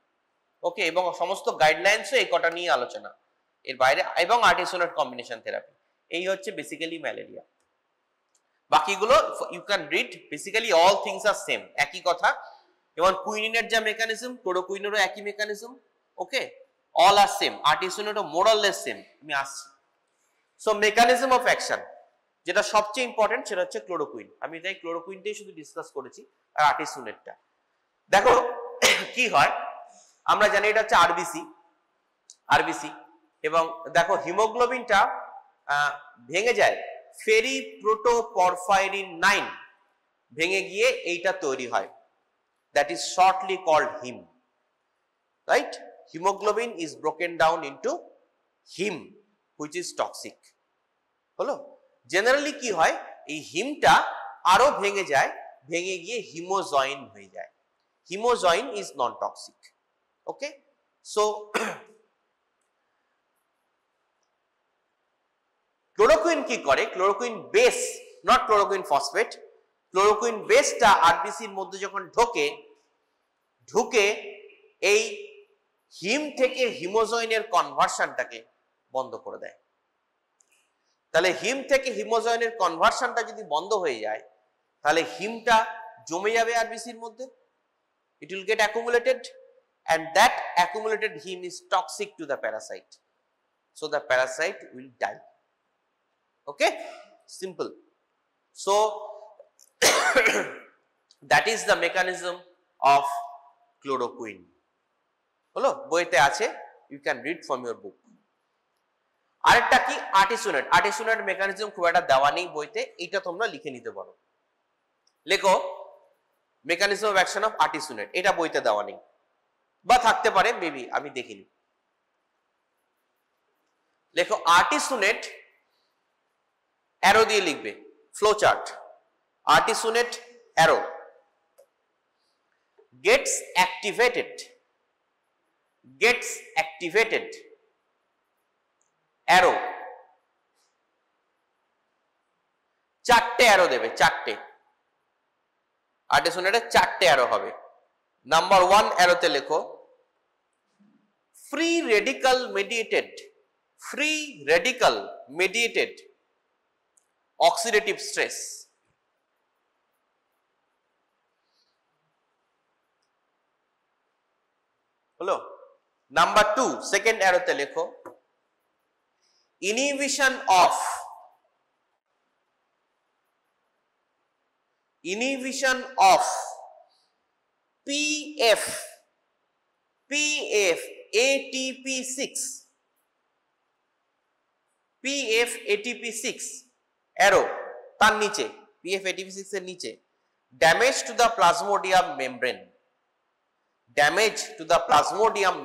ওকে, এবং সমস্ত গাইডলাইন্সও এই কটা নিয়ে আলোচনা, এর বাইরে, এবং আর্টিসোনেট কম্বিনেশন থেরাপি, এই হচ্ছে বেসিক্যালি ম্যালেরিয়া। বাকিগুলো you can read, basically all things are same, একই কথা। যেমন কুইনিনের যা মেকানিজম, ক্লোরোকুইনেরও একই mechanism. Okay, all are same, আর্টিসোনেটও মোর অর লেস সেম। আমি আসছি। সো মেকানিজম অফ অ্যাকশন যেটা সবচেয়ে ইম্পর্টেন্ট সেটা হচ্ছে ক্লোরোকুইন। আমি তাই ক্লোরোকুইনটাই শুধু ডিসকাস করেছি, আর আর্টিসোনেটটা। দেখো কি হয়, আমরা জানি এটা হচ্ছে আরবিসি। এবং দেখো হিমোগ্লোবিনটা ভেঙে যায় ফেরি প্রোটোপরফাইরিন 9 ভেঙে গিয়ে এইটা তৈরি হয়, that is shortly called heme, right? Hemoglobin is broken down into heme which is toxic. হলো, জেনারেলি কি হয়, এই হিমটা আরো ভেঙে যায়, ভেঙে গিয়ে হিমোজয়েন হয়ে যায়। Haemozoin is non toxic. Okay, so chloroquine কি করে, chloroquine base, not chloroquine phosphate, chloroquine বেসটা আরবিসির মধ্যে যখন ঢুকে এই হিম থেকে হিমোজয়েনের কনভার্সনটাকে বন্ধ করে দেয়। তাহলে হিম থেকে হিমোজয়েনের কনভার্সনটা যদি বন্ধ হয়ে যায়, তাহলে হিমটা জমে যাবে আরবিসির মধ্যে, it will get accumulated and that accumulated heme is toxic to the parasite, so the parasite will die. Okay, simple. So that is the mechanism of chloroquine. হলো, বইতে আছে, you can read from your book. আরেকটা কি, আর্টিসোনেট। আর্টিসোনেট মেকানিজম খুব একটা দেওয়া নেই বইতে, এটা তোমরা লিখে নিতে পারো। লেখো মেকানিজম অফ অ্যাকশন অফ আর্টিসোনেট, এটা বইতে দেওয়া নেই, বা থাকতে পারে মেবি, আমি দেখিনি। লেখো আর্টিসোনেট, অ্যারো দিয়ে লিখবে, flow chart, artesunate arrow gets activated arrow, চারটে অ্যারো দেবে, চারটে আর্টিসোনেটে চারটে অ্যারো হবে। নাম্বার 1 অ্যারোতে লেখো free radical mediated oxidative stress. হলো, নাম্বার 2 সেকেন্ড অ্যারোতে লেখো inhibition of PF ATP6 arrow, তার নিচে PF ATP6 এর নিচে damage to the plasmodium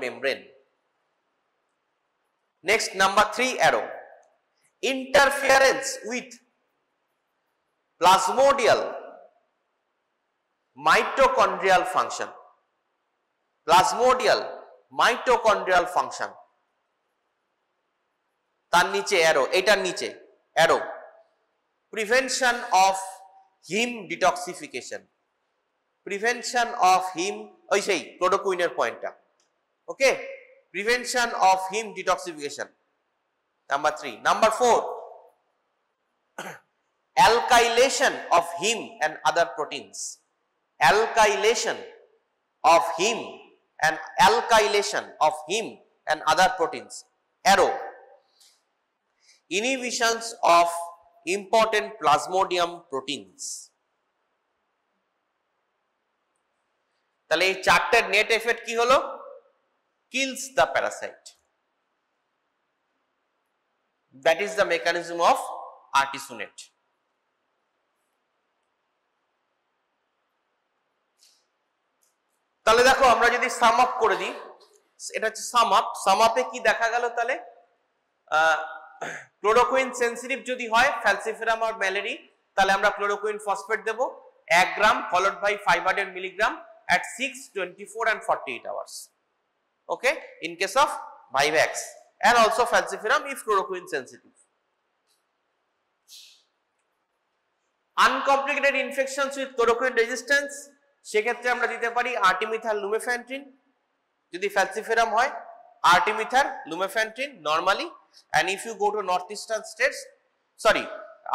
membrane. Next, number 3 arrow, interference with plasmodial mitochondrial function. তার নিচে অ্যারো, এটার নিচে arrow, prevention of heme detoxification, ওই সেই ক্লোরোকুইনের পয়েন্টটা। ওকে, prevention of heme detoxification, number 3. Number 4, alkylation of heme and other proteins, arrow, inhibitions of important plasmodium proteins. তাহলে এই চারটার নেট এফেক্ট কি হলো, kills the parasite. That is the mechanism of artesunate. তাহলে দেখো আমরা যদি সাম আপ করে দিই, এটা হচ্ছে সাম আপে কি দেখা গেল, তাহলে ক্লোরোকুইন সেনসিটিভ যদি হয় ফ্যালসিফেরাম আর ম্যালেরি, তাহলে আমরা ক্লোরোকুইন ফসফেট দেব 1 gram followed by 500 milligram at 6, 24 and 48 hours. Okay, in case of Vivax and also falciparum if chloroquine sensitive. Uncomplicated infections with chloroquine resistance, সেক্ষেত্রে আমরা দিতে পারি আর্টিমিথার লুমেফ্যান্ট্রিন, যদি falciparum হয় artemether lumefantrine normally, and if you go to northeastern states, sorry,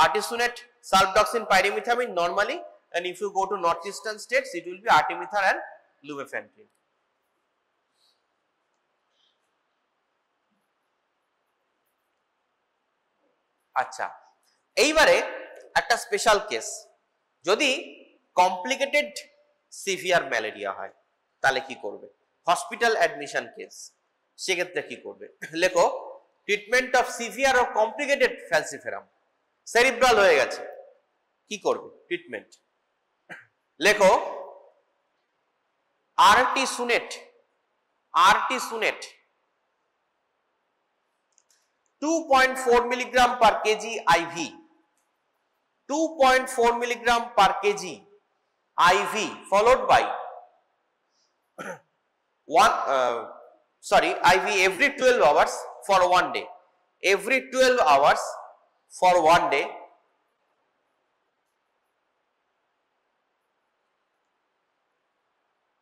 artesunate sulfadoxine pyrimethamine normally, and if you go to northeastern states it will be artemether and lumefantrine. আচ্ছা, এইবারে একটা স্পেশাল কেস, যদি কমপ্লিকেটেড সিভিয়ার ম্যালেরিয়া হয় তাহলে কি করবে, হসপিটাল অ্যাডমিশন কেস, সেক্ষেত্রে কি করবে, লেখো ট্রিটমেন্ট অফ সিভিয়ার ও কমপ্লিকেটেড ফ্যালসিফেরাম, সেরিব্রাল হয়ে গেছে, কি করবে ট্রিটমেন্ট? লেখো আরটিসুনেট, আরটিসুনেট 2.4 milligram per kg IV, 2.4 milligram per kg IV followed by IV every 12 hours for 1 day, every 12 hours for 1 day.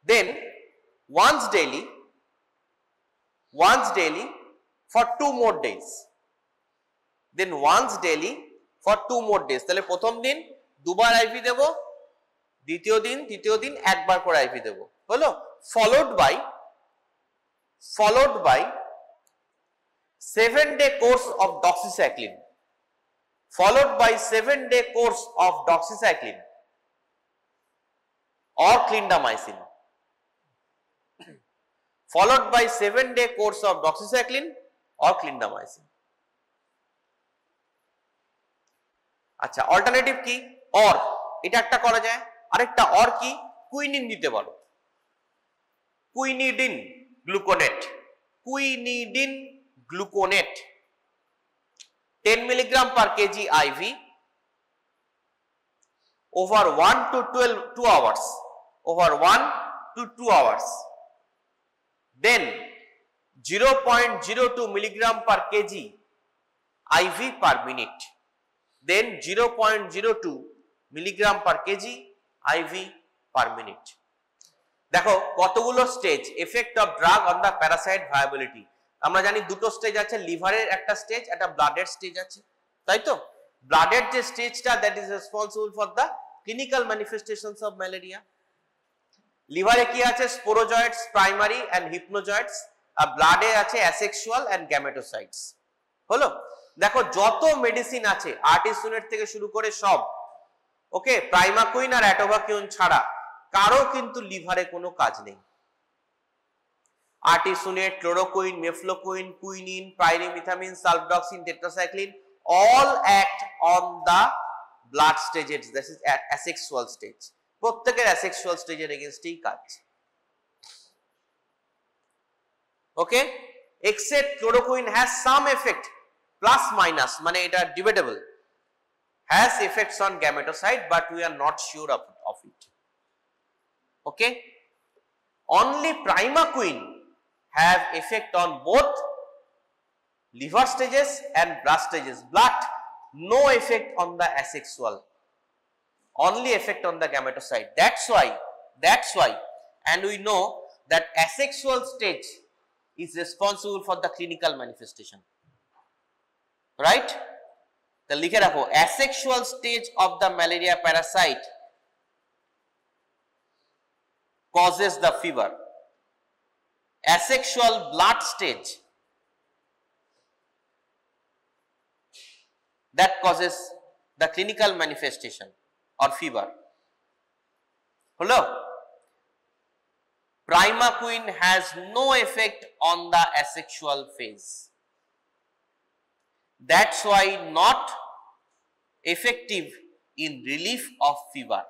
Then once daily for 2 more days. Then once daily for 2 more days. তাহলে প্রথম দিন দুবার আইভি দেব, তৃতীয় দিন একবার করে আইভি দেব, হলো? followed by 7-day course of doxycycline, followed by 7-day course of doxycycline or clindamycin, followed by 7-day course of doxycycline or clindamycin. আচ্ছা, অল্টারনেটিভ কি? অর, এটা একটা করা যায়। আরেকটা অর কি? কুইনিন দিতে পারো, quinidine gluconate, quinidine gluconate 10 milligram per kg IV over 1 to 2 hours, over 1 to 2 hours. Then 0.02 milligram per kg IV per minute, then 0.02 milligram per kg IV per minute. দেখো কতগুলো stage, effect of drug on the parasite viability. আমরা জানি দুটো স্টেজ আছে, লিভারের একটা স্টেজ, একটা ব্লাডের স্টেজ আছে, তাই তো? ব্লাডের যে স্টেজটা, that is responsible for the clinical manifestations of malaria. লিভারে কি আছে? স্পোরোজয়েডস, প্রাইমারি এন্ড হিপনোজয়েডস, আর ব্লাডে আছে অ্যাসেক্সুয়াল এন্ড গ্যামেটোসাইটস, হলো? দেখো যত মেডিসিন আছে আর্টিসুনেট থেকে শুরু করে সব, ওকে, প্রাইমাকুইন আর অ্যাটোভাকিউন ছাড়া কারো কিন্তু লিভারে কোনো কাজ নেই। Artesunate, chloroquine, mefloquine, quinine, pyrimethamine, sulfadoxine, tetracycline all act on the blood stages, this is at asexual stage, প্রত্যেকের asexual stage এর এগেইনস্টেই কাজ, ওকে? except chloroquine has some effect plus minus, মানে এটা debatable, has effects on gametocyte but we are not sure of it, okay? Only primaquine have effect on both liver stages and blood stages, but no effect on the asexual, only effect on the gametocyte. That's why and we know that asexual stage is responsible for the clinical manifestation, right? The likhe rakho, asexual stage of the malaria parasite causes the fever, asexual blood stage that causes the clinical manifestation or fever, hello? Primaquine has no effect on the asexual phase, that's why not effective in relief of fever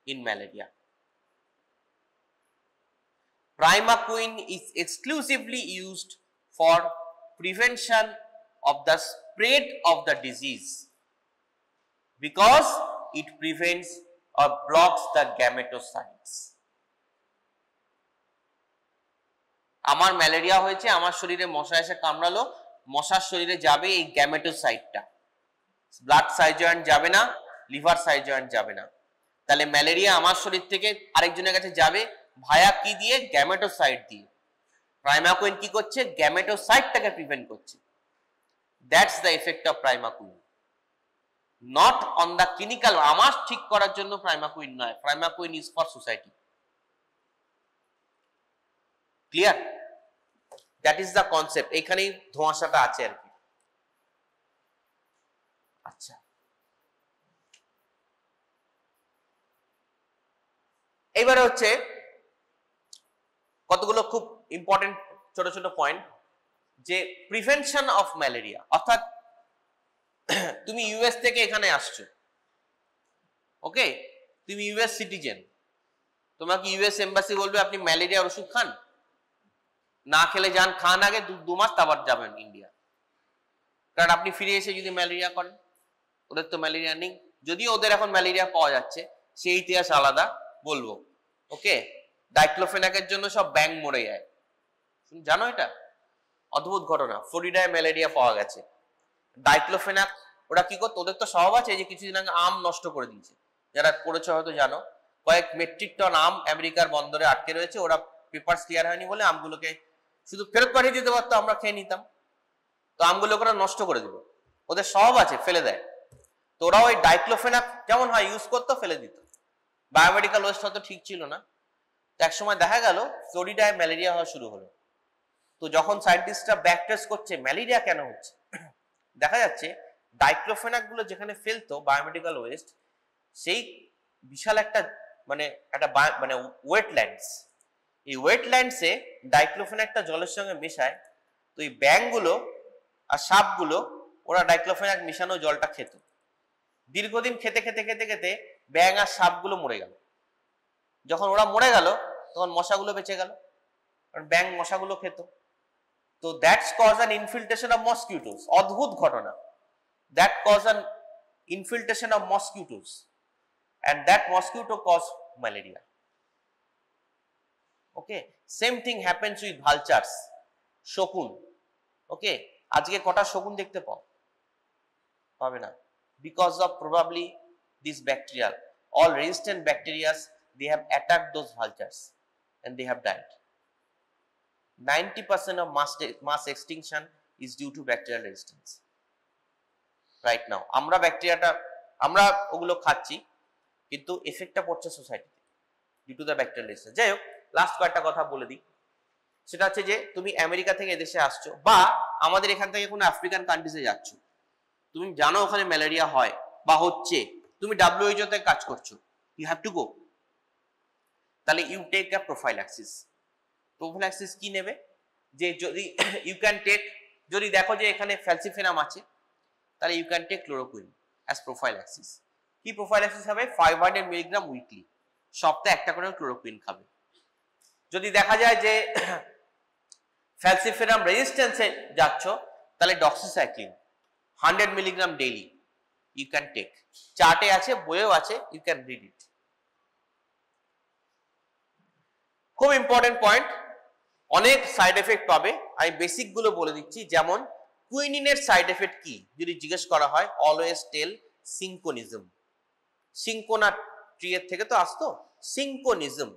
in malaria. Primaquine is exclusively used for prevention of the spread of the disease because it prevents or blocks the gametocytes. আমার ম্যালেরিয়া হয়েছে, আমার শরীরে মশা এসে কামড়ালো, মশার শরীরে যাবে এই গ্যামেটোসাইটটা, ব্লাড সাইড জয়েন্ট যাবে না, লিভার সাইড জয়েন্ট যাবে না। তাহলে ম্যালেরিয়া আমার শরীর থেকে আরেকজনের কাছে যাবে ভায়া কি দিয়ে? গ্যামেটোসাইট দিয়ে। প্রাইমাকুইন কি করছে? গ্যামেটোসাইটটাকে প্রিভেন্ট করছে। That's the effect of primaquine, not on the clinical. আমার ঠিক করার জন্য প্রাইমাকুইন নয়, primaquine is for society. Clear? That is the concept. এইখানেই ধোঁয়াশাটা আছে আর কি। আচ্ছা, এইবারে হচ্ছে কতগুলো খুব ইম্পর্টেন্ট ছোট ছোট পয়েন্ট। যে প্রিভেনশন অফ ম্যালেরিয়া, অর্থাৎ তুমি ইউএস থেকে এখানে আসছো, ওকে, তুমি ইউএস সিটিজেন, তোমাকে ইউএস এম্বাসি বলবে আপনি ম্যালেরিয়ার ওষুধ খান, না খেলে যান, খান আগে 2 মাস, তারপর যাবেন ইন্ডিয়া। কারণ আপনি ফিরে এসে যদি ম্যালেরিয়া করেন, ওদের তো ম্যালেরিয়া নেই, যদিও ওদের এখন ম্যালেরিয়া পাওয়া যাচ্ছে, সেই ইতিহাস আলাদা বলবো। ওকে, ডাইক্লোফেনাকের জন্য সব ব্যাঙ মরে যায়, জানো এটা? অদ্ভুত ঘটনা, ফ্লোরিডায় ম্যালেরিয়া পাওয়া গেছে। ডাইক্লোফেনাক ওরা কি করতো, ওদের তো স্বভাব আছে যে কিছুদিন আগে আম নষ্ট করে দিয়েছে, যারা পড়েছ হয়তো জানো, কয়েক মেট্রিক টন আম আমেরিকার বন্দরে আটকে রয়েছে, ওরা পেপার ক্লিয়ার হয়নি বলে আমগুলোকে শুধু ফেরত পাঠিয়ে দিতে পারতো, আমরা খেয়ে নিতাম, তো আমগুলোকে ওরা নষ্ট করে দিল, ওদের স্বভাব আছে ফেলে দেয়। তো ওরা ওই ডাইক্লোফেনাক যেমন হয় ইউজ করতো, ফেলে দিত। বায়োমেডিক্যাল ওয়েস্ট হয়তো ঠিক ছিল না, তো একসময় দেখা গেল ফ্লোরিডায় ম্যালেরিয়া হওয়া শুরু হলো। তো যখন সায়েন্টিস্টরা ব্যাক টেস্ট করছে ম্যালেরিয়া কেন হচ্ছে, দেখা যাচ্ছে ডাইক্লোফেনাক গুলো যেখানে ফেলতো বায়োমেডিক্যাল ওয়েস্ট, সেই বিশাল একটা মানে ওয়েটল্যান্ডস, এই ওয়েটল্যান্ডসে ডাইক্লোফেনাকটা জলের সঙ্গে মেশায়, তো এই ব্যাঙগুলো আর সাপগুলো ওরা ডাইক্লোফেনাক মিশানো জলটা খেত। দীর্ঘদিন খেতে খেতে খেতে খেতে ব্যাঙ আর সাপগুলো মরে গেল। যখন ওরা মরে গেল তখন মশাগুলো বেঁচে গেল, কারণ ব্যাঙ মশাগুলো খেত। তো that's cause an infiltration of mosquitoes, অদ্ভুত ঘটনা, that cause an infiltration of mosquitoes and that mosquito cause malaria. Okay, same thing happens with vultures, শকুন। ওকে, আজকে কটা শকুন দেখতে পাবে না, because of probably this bacteria, all resistant bacteria, they have attacked those vultures and they have died. 90% of mass extinction is due to bacterial resistance right now. আমরা ওগুলো খাচ্ছি, কিন্তু এফেক্টটা পড়ছে সোসাইটিতে due to the bacterial resistance. যাই হোক, লাস্ট কয়েকটা কথা বলে দিই, সেটা হচ্ছে যে তুমি আমেরিকা থেকে এদেশে আসছো, বা আমাদের এখান থেকে কোনো আফ্রিকান কান্ট্রিজে যাচ্ছ, তুমি জানো ওখানে ম্যালেরিয়া হয় বা হচ্ছে, তুমি WHO তে কাজ করছো, ইউ হ্যাভ টু গো, তাহলে you take a prophylaxis. Prophylaxis কি নেবে, যে যদি ইউ ক্যান টেক, যদি দেখো যে এখানে ফ্যালসিফেরাম আছে, তাহলে you can take chloroquine as prophylaxis. কি প্রোফাইল্যাক্সিস হবে, 500 মিলিগ্রাম উইকলি, সপ্তাহে একটা করে ক্লোরোকুইন খাবে। যদি দেখা যায় যে ফ্যালসিফেরাম রেজিস্ট্যান্সে যাচ্ছ, তাহলে doxycycline 100 milligram daily you can take, চার্টে আছে, বইয়েও আছে, ইউ ক্যান রিড ইট। খুব ইম্পর্টেন্ট পয়েন্ট, অনেক সাইড এফেক্ট পাবে, আমি বেসিক গুলো বলে দিচ্ছি। যেমন কুইনিনের সাইড এফেক্ট কি যদি জিজ্ঞেস করা হয়, অলওয়েজ টেল সিঙ্কোনিজম। সিঙ্কোনা ট্রি এর থেকে তো আসতো, সিঙ্কোনিজম,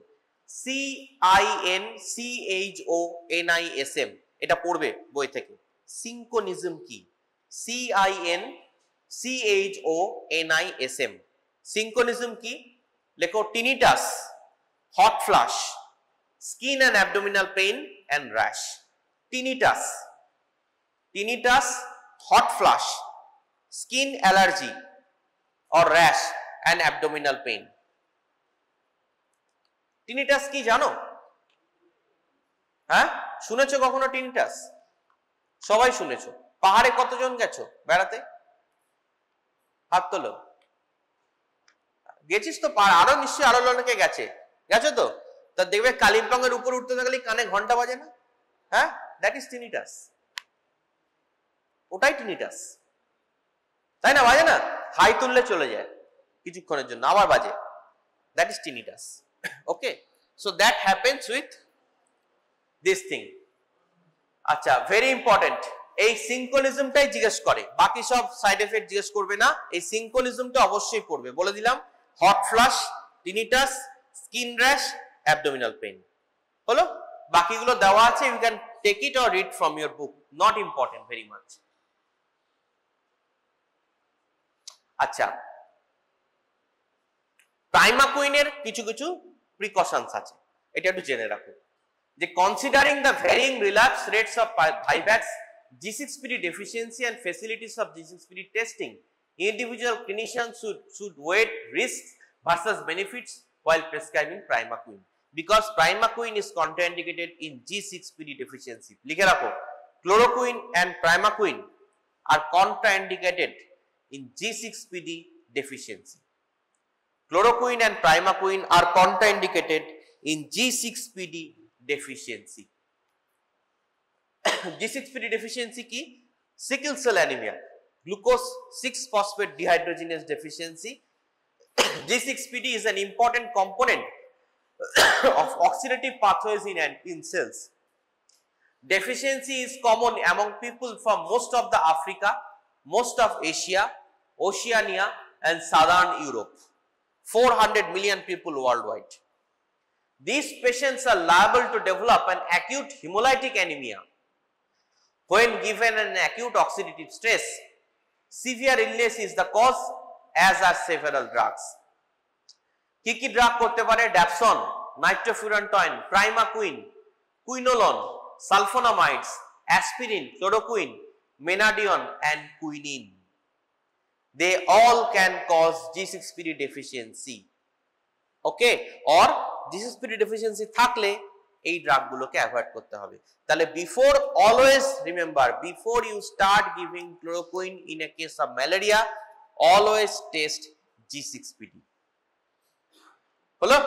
CINCHONISM, এটা পড়বে বই থেকে। সিঙ্কোনিজম কি, CINCHONISM, সিঙ্কোনিজম কি, লেখো tinnitus, hot flush, skin and abdominal pain and rash. Tinnitus, hot flush, skin allergy or rash and abdominal pain. Tinnitus কি জানো? হ্যাঁ, শুনেছো কখনো tinnitus? সবাই শুনেছো। পাহাড়ে কতজন গেছো বেড়াতে? হাত তোলো। গেছিস তো, আরো নিশ্চয়ই আরো অনেকে গেছো তো। তা দেখবে কালিম্পং এর উপর উঠতে থাকলে কানে ঘন্টা বাজে না? হ্যাঁ, দ্যাট ইজ টিনিটাস, ওটাই টিনিটাস, তাই না? বাজে না, হাই তুললে চলে যায় কিছুক্ষণের জন্য, আবার বাজে, that is tinnitus. Okay, so that happens with this thing. আচ্ছা, ভেরি ইম্পর্টেন্ট, এই সিঙ্কোনিজমটাই জিজ্ঞেস করে, বাকি সব সাইড এফেক্ট জিজ্ঞেস করবে না, এই সিঙ্কোনিজমটা অবশ্যই পড়বে। বলে দিলাম, hot flush, tinnitus, skin rash, abdominal pain হলো, বাকিগুলো দেওয়া আছে, you can take it or read from your book, not important very much. আচ্ছা, প্রাইমাকুইনের কিছু কিছু প্রিকশনস আছে, এটা একটু জেনে রাখো, যে considering the varying relapse rates of vivax, G6PD deficiency and facilities of G6PD testing, individual clinicians should weigh risks versus benefits while prescribing primaquine, because primaquine is contraindicated in G6PD deficiency. লিখে রাখো, chloroquine and primaquine are contraindicated in G6PD deficiency. Chloroquine and primaquine are contraindicated in G6PD deficiency. G6PD deficiency ki? Sickle cell anemia, glucose 6-phosphate dehydrogenase deficiency. G6PD is an important component of oxidative pathways in cells. Deficiency is common among people from most of the Africa, most of Asia, Oceania and Southern Europe. 400 million people worldwide. These patients are liable to develop an acute hemolytic anemia. When given an acute oxidative stress, severe illness is the cause, as are several drugs. Ki drug korte pare? Dapsone, nitrofurantoin, primaquine, quinolone, sulfonamides, aspirin, chloroquine, menadione and quinine. They all can cause G6PD deficiency. Okay, or G6PD deficiency থাকলে এই ড্রাগগুলোকে অ্যাভয়েড করতে হবে। তাহলে before, always remember, before you start giving chloroquine in a case of malaria, always test G6PD। হলো?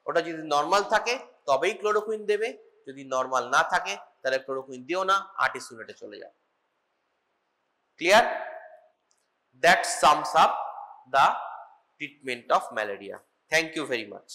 ওটা যদি নরমাল থাকে তবেই ক্লোরোকুইন দেবে, যদি নরমাল না থাকে তাহলে ক্লোরোকুইন দিও না, আর্টিসুনেটে চলে যাও। Clear? That sums up the treatment of malaria. Thank you very much.